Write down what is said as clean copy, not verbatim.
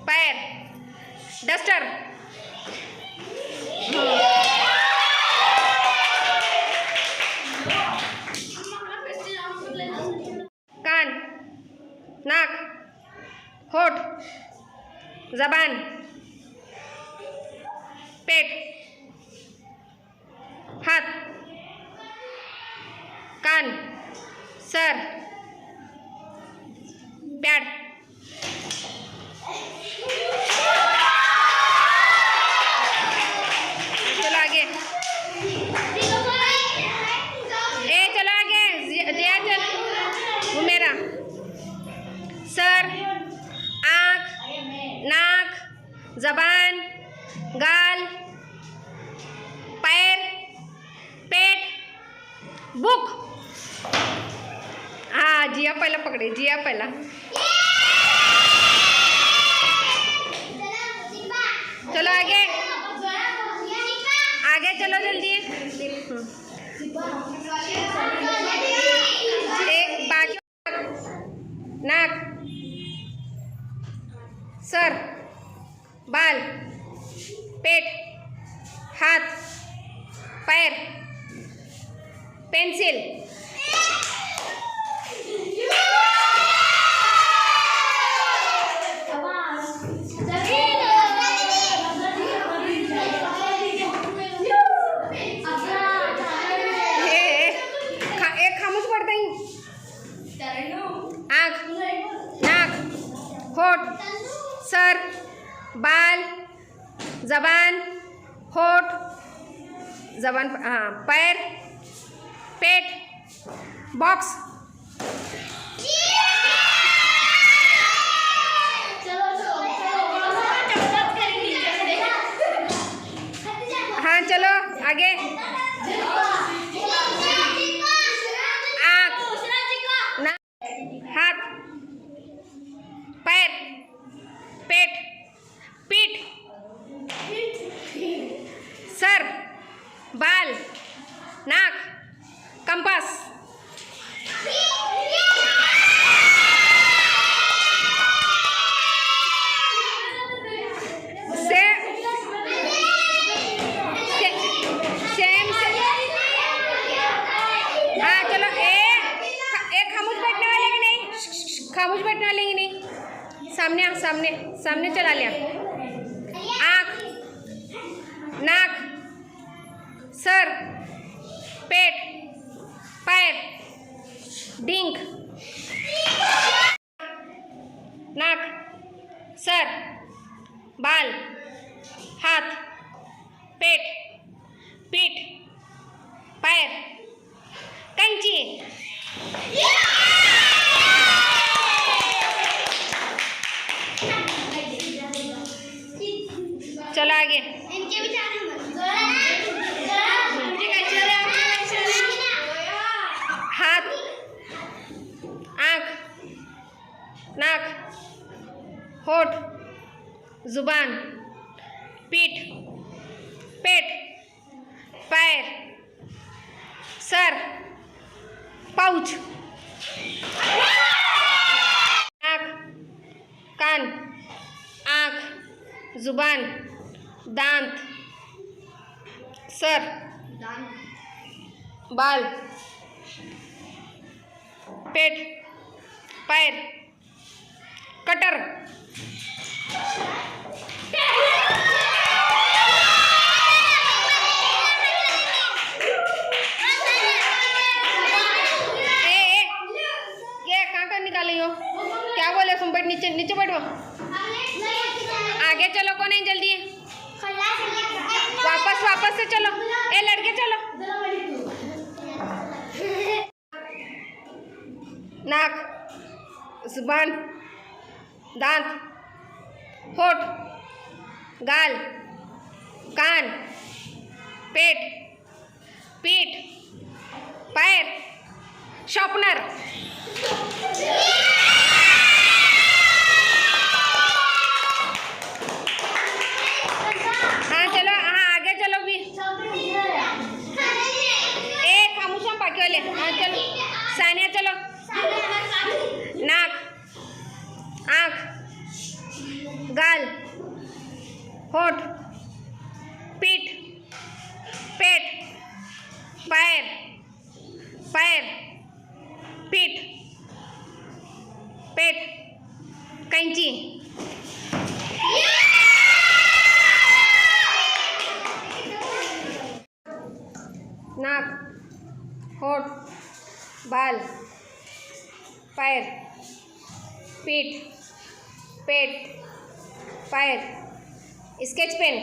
पैर, डस्टर, कान, नाक, होठ, जबान, पेट, हाथ, कान, सर, पैड। चलो आगे, चलो आगे, दिया चल, वो मेरा। सर, आँख, नाक, जबान, गाल, पैर, पेट, बुक। हाँ, जिया पहला पकड़े, जिया पहला। चलो आगे, आगे चलो जल्दी। एक बाकी, नाक, सर, बाल, पेट, हाथ, पैर, पेंसिल। आँख, नाक, होठ, सर, बाल, जबान, होठ, जबान, हाँ, पैर, पेट, बॉक्स। हाँ चलो आगे, हाथ, पैर, पेट, पीठ, सर, बाल, नाक, कंपास। हाँ चलो, खामोश बैठने वाले ही नहीं, सामने सामने सामने चला लिया। आँख, नाक, सर, पेट, पैर, डिंक, नाक, सर, बाल, हाथ, पेट, पीठ, पैर, कैंची। चलो आगे, हाथ, आँख, नाक, होठ, जुबान, पीठ, पेट, पैर, सर, पाउच, नाक, कान, आँख, जुबान, दांत, सर, बाल, पेट, पैर, कटर। ये कहाँ निकाली हो? क्या बोले तुम? बैठ, नीचे नीचे बैठो। आगे चलो, कौन है जल्दी? वापस से चलो, ए लड़के चलो। नाक, जुबान, दांत, होठ, गाल, कान, पेट, पीठ, पैर, शॉर्पनर। हाँ चलो, हाँ आगे चलो भी। एक खामोश बाकी वाले। हाँ चलो, सानिया चलो। नाक, आँख, गाल, होठ, पीठ, पेट, पैर, पैर, पीठ, पेट, कैंची, नाक, होठ, बाल, पैर, पीठ, पेट, पैर, स्केच पेन।